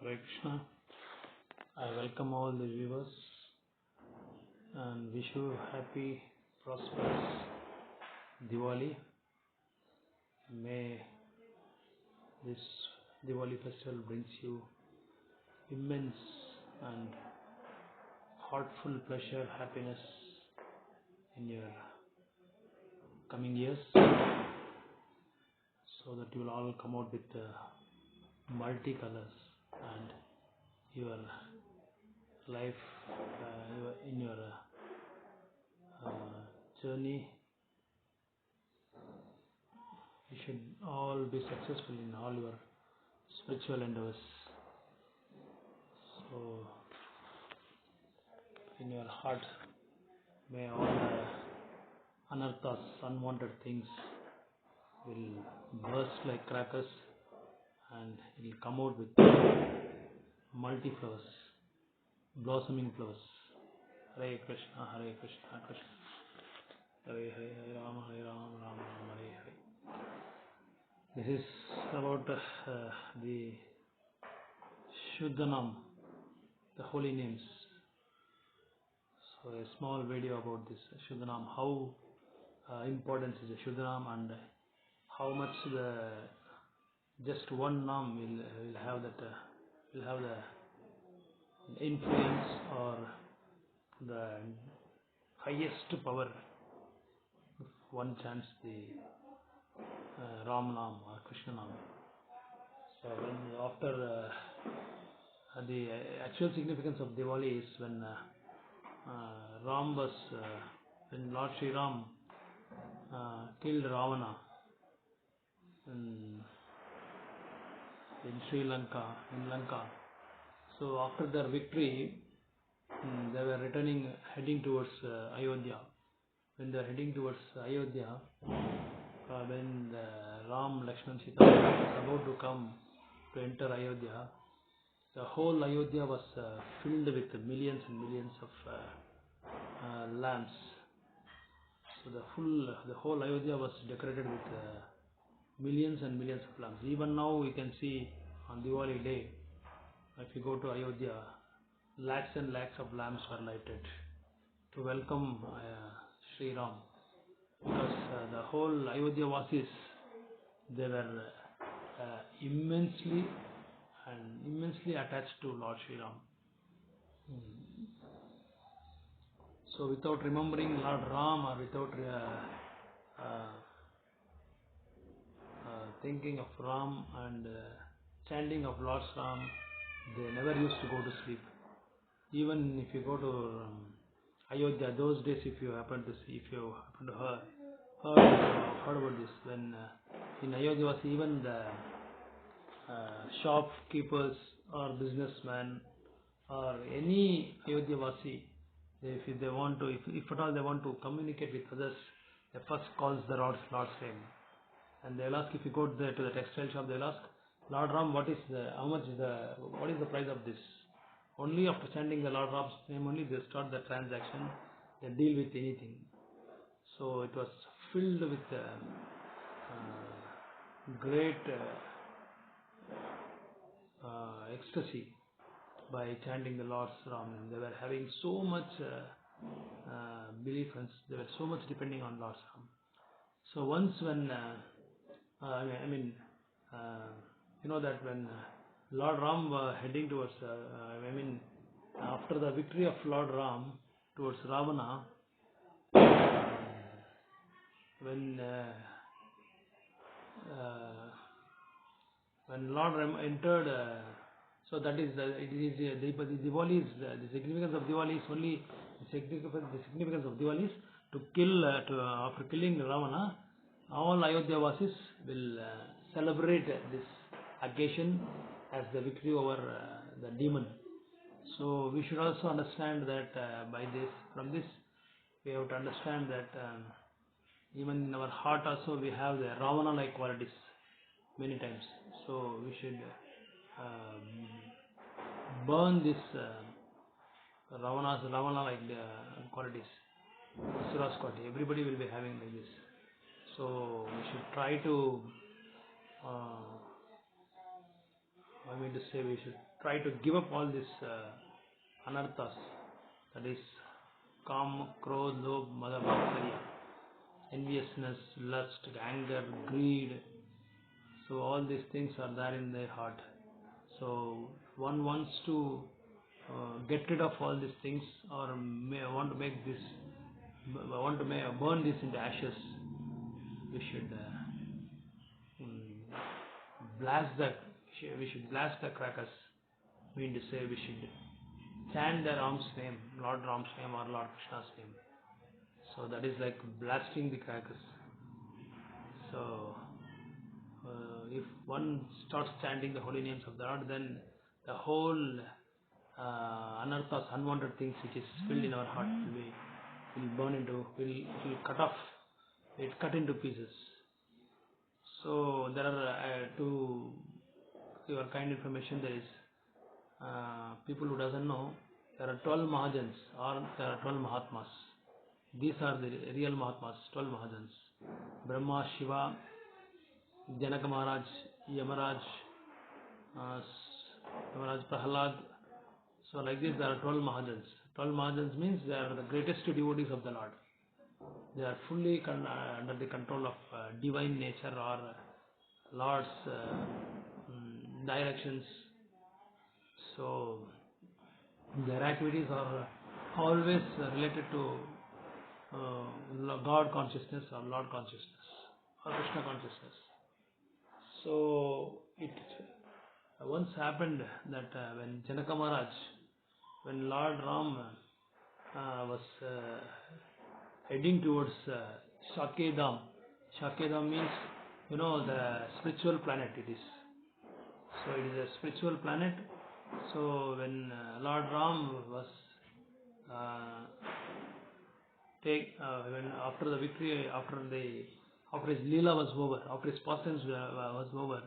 Hare Krishna. I welcome all the viewers and wish you happy, prosperous Diwali. May this Diwali festival brings you immense and heartful pleasure, happiness in your coming years, so that you will all come out with multicolors and your life in your journey. You should all be successful in all your spiritual endeavors. So, in your heart, may all anarthas, unwanted things, will burst like crackers and it will come out with multi-flowers, blossoming flowers. Hare Krishna, Hare Krishna, Krishna Hare Hare, Hare Rama, Rama Rama, Hare Hare. This is about the Shuddhanam, the holy names. So a small video about this Shuddhanam, how important is the Shuddhanam and how much the just one Nam will have that will have the influence or the highest power if one chants the Ram Nam or Krishna Nam. So when after the actual significance of Diwali is when Ram was when Lord Sri Ram killed Ravana in Sri Lanka, in Lanka. So after their victory, they were heading towards Ayodhya. When they were heading towards Ayodhya, when Ram, Lakshman, Sita was about to come to enter Ayodhya, the whole Ayodhya was filled with millions and millions of lamps. So the whole Ayodhya was decorated with millions and millions of lamps. Even now we can see on Diwali day, if you go to Ayodhya, lakhs and lakhs of lamps were lighted to welcome Sri Ram, because the whole Ayodhya Vasis, they were immensely attached to Lord Sri Ram. So without remembering Lord Ram or without thinking of Ram and chanting of Lord Ram, they never used to go to sleep. Even if you go to Ayodhya, those days, if you happen to heard about this, when in Ayodhya was even the shopkeepers or businessmen or any Ayodhya Vasi, if they want to, if at all they want to communicate with others, they first calls the Lord's name. And they'll ask, if you go there to the textile shop, they'll ask, Lord Ram, what is the price of this? Only after chanting the Lord Ram's name only they start the transaction, they deal with anything. So it was filled with great ecstasy by chanting the Lord's Ram. They were having so much belief and they were so much depending on Lord's Ram. So once when you know that when Lord Ram was heading towards after the victory of Lord Ram towards Ravana, when Lord Ram entered, so that is the Diwali is the significance of Diwali is only the significance of Diwali is to kill after killing Ravana, all Ayodhya Vasis will celebrate this occasion as the victory over the demon. So we should also understand that from this we have to understand that even in our heart also we have the Ravana-like qualities many times. So we should burn this Ravana-like qualities, Asura's quality. Everybody will be having like this. So we should try to I mean to say, we should try to give up all this anarthas, that is Kam, Krodh, Lobh, Mada, Matsarya, enviousness, lust, anger, greed. So all these things are there in their heart. So one wants to get rid of all these things, or want to make this, burn this into ashes. We should we should blast the crackers. Mean to say, we should chant the Ram's name, Lord Ram's name or Lord Krishna's name. So that is like blasting the crackers. So if one starts chanting the holy names of the Lord, then the whole anarthas, unwanted things which is filled in our heart will burn into, will cut off, it cut into pieces. So there are to your kind information, there is people who doesn't know, there are 12 Mahajans or there are 12 Mahatmas. These are the real Mahatmas, 12 Mahajans. Brahma, Shiva, Janaka Maharaj, Yamaraj, Prahlad. So like this, there are 12 Mahajans. 12 Mahajans means they are the greatest devotees of the Lord. They are fully under the control of divine nature or Lord's directions. So their activities are always related to God consciousness or Lord consciousness or Krishna consciousness. So it once happened that when Janaka Maharaj, when Lord Ram was heading towards Shakedam. Shakedam means, the spiritual planet it is. So it is a spiritual planet. So when Lord Ram was when after the victory, after his Leela was over, after his pastimes was over,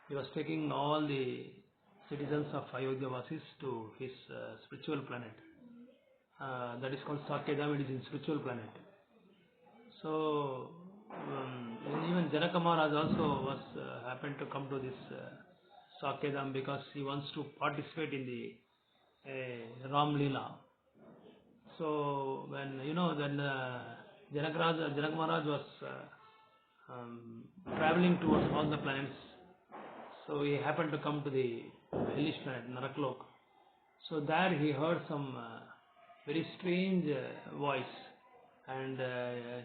he was taking all the citizens of Ayodhya Vasis to his spiritual planet. That is called Sakedam, it is in spiritual planet. So even Janaka Maharaj also was happened to come to this Sakedam because he wants to participate in the Ram Leela. So when Janaka Maharaj was traveling towards all the planets, so he happened to come to the hellish planet Naraklok. So there he heard some very strange voice, and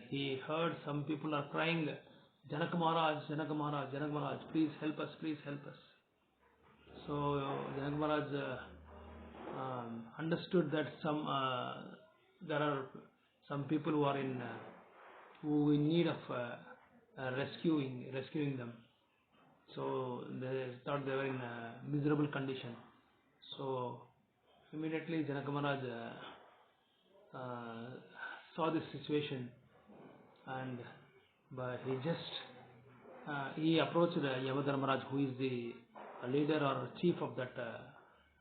he heard some people are crying, Janaka Maharaj, Janaka Maharaj, Janaka Maharaj, please help us, please help us. So Janaka Maharaj understood that there are some people who are in need of rescuing them. So they thought they were in a miserable condition. So immediately Janaka Maharaj saw this situation, and he approached Yamadharmaraj, who is the leader or chief of that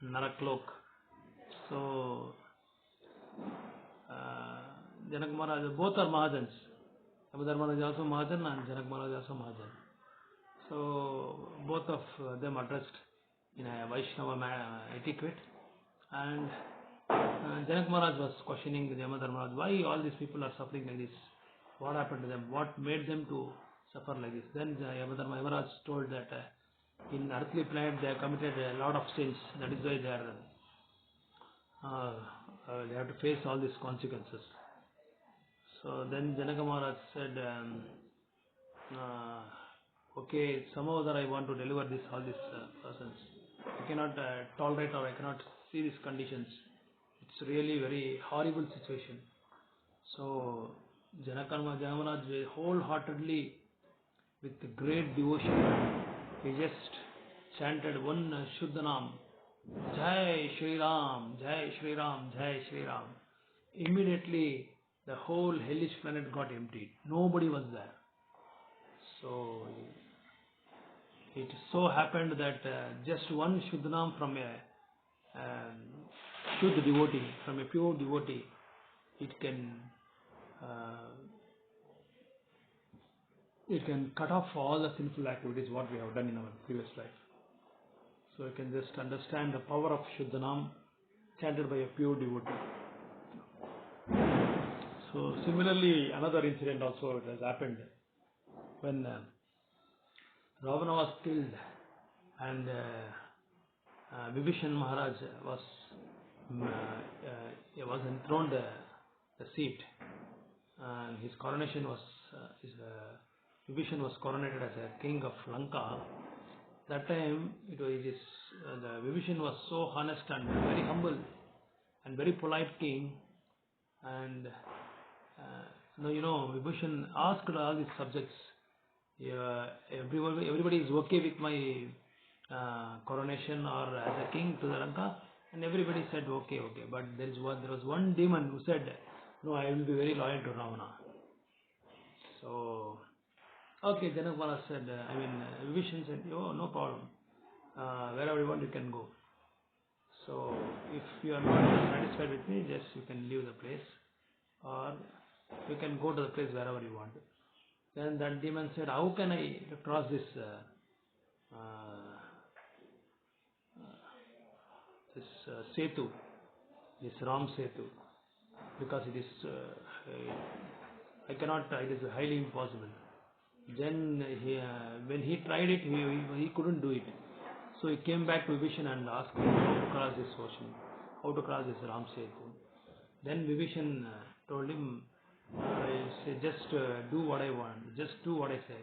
Naraklok. So Janaka Maharaj, both are Mahajans. Yamadharmaraj is also Mahajan and Janaka Maharaj is also Mahajan. So both of them addressed in a Vaishnava etiquette, and Janaka Maharaj was questioning Yamadharmaraj, why all these people are suffering like this? What happened to them? What made them to suffer like this? Then Yamadharmaraj told that in earthly planet they have committed a lot of sins. That is why they have to face all these consequences. So then Janaka Maharaj said, okay, somehow or other I want to deliver all these persons. I cannot tolerate, or I cannot see these conditions. It's really very horrible situation. So Janaka Maharaj wholeheartedly, with great devotion, he just chanted one Shuddhanam, Jai Shri Ram, Jai Shri Ram, Jai Shri Ram. Immediately the whole hellish planet got emptied. Nobody was there. So it so happened that just one Shuddhanam from a Shuddha devotee, from a pure devotee, it can cut off all the sinful activities what we have done in our previous life. So you can just understand the power of Shuddhanam chanted by a pure devotee. So similarly, another incident also has happened when Ravana was killed and Vibhishan Maharaj was enthroned the seat, and his coronation was Vibhishan was coronated as a king of Lanka. That time the Vibhishan was so honest and very humble and very polite king, and Vibhishan asked all his subjects, everybody is okay with my coronation or as a king to the Lanka, and everybody said okay. But there was one demon who said, no, I will be very loyal to Ravana. So okay, Janakmala said, Vibhishan said, oh, no problem, wherever you want you can go. So if you are not satisfied with me, just you can leave the place, or you can go to the place wherever you want. Then that demon said, how can I cross this Setu, this Ram Setu, because it is I cannot, it is highly impossible. Then when he tried it, he couldn't do it. So he came back to Vibhishan and asked him how to cross this ocean, how to cross this Ram Setu. Then Vibhishan told him, just do what I want, just do what I say.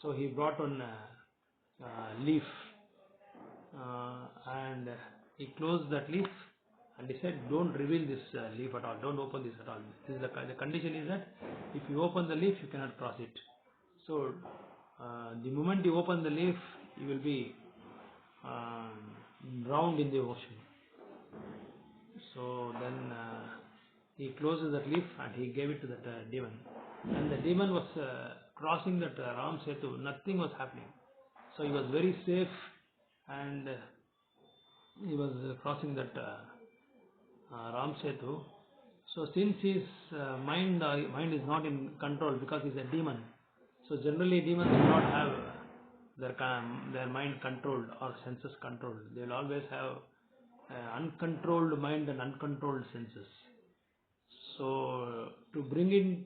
So he brought on a leaf and he closed that leaf, and he said, don't reveal this leaf at all, don't open this at all. This is the condition is that if you open the leaf, you cannot cross it. So the moment you open the leaf, you will be drowned in the ocean. So then he closes that leaf and he gave it to that demon. And the demon was crossing that Ram Setu, nothing was happening. So he was very safe, and he was crossing that Ram Setu. So since his mind is not in control because he's a demon, so generally demons do not have their mind controlled or senses controlled. They will always have uncontrolled mind and uncontrolled senses. So to bring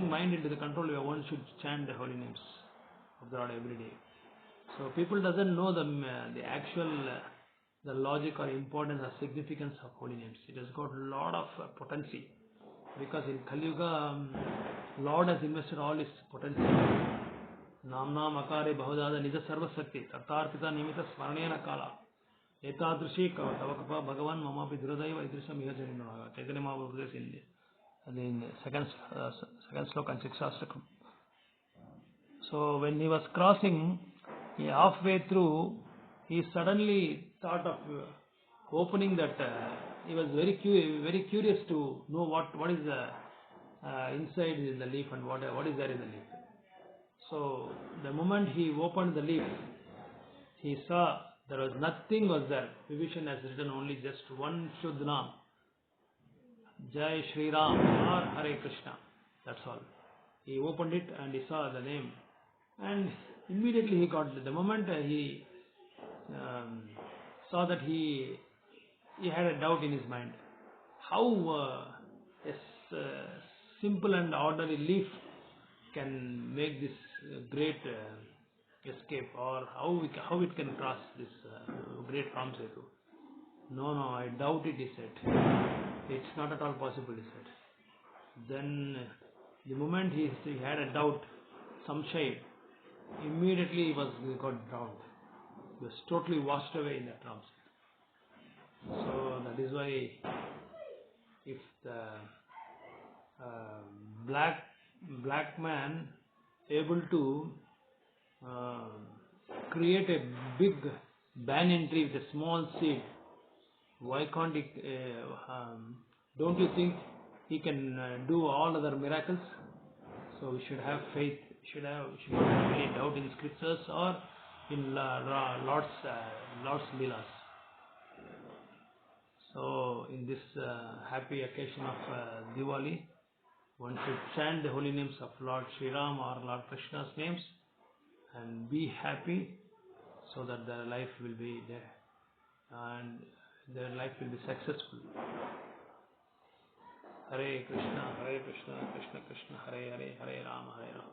mind into the control, one should chant the holy names of the Lord every day. So people doesn't know the actual the logic or importance or significance of holy names. It has got a lot of potency, because in Kali Yuga, Lord has invested all his potency. Namna makare bahudada nija sarva sakti tartarpita nimita smaranena kala etadrishi tavakapa bhagavan mamapi duradaiva idrisam ihajaninaga Chaitanya Mahaprabhu in second sloka and 6th ashtakam. So when he was crossing, halfway through, he suddenly thought of opening that. He was very curious to know what is the inside in the leaf and what is there in the leaf. So the moment he opened the leaf, he saw there was nothing was there. Vibhishan has written only just one Shuddhanam, Jai Shri Ram or Hare Krishna. That's all. He opened it and he saw the name, and immediately he got it. The moment he saw that, he had a doubt in his mind. How a simple and ordinary leaf can make this great escape, or how it can cross this great Ram Setu? No, I doubt it, he said. It's not at all possible, he said. Then the moment he had a doubt, some shade, immediately he got drowned. He was totally washed away in that Ram Setu. So that is why if the black man able to create a big banyan tree with a small seed, why can't he? Don't you think he can do all other miracles? So we should have faith. We should not have any doubt in scriptures or in Lord's Leelas. So in this happy occasion of Diwali, one should chant the holy names of Lord Sri Ram or Lord Krishna's names and be happy, so that the life will be there. and their life will be successful. Hare Krishna, Krishna Krishna, Hare Hare, Hare Rama, Hare Rama.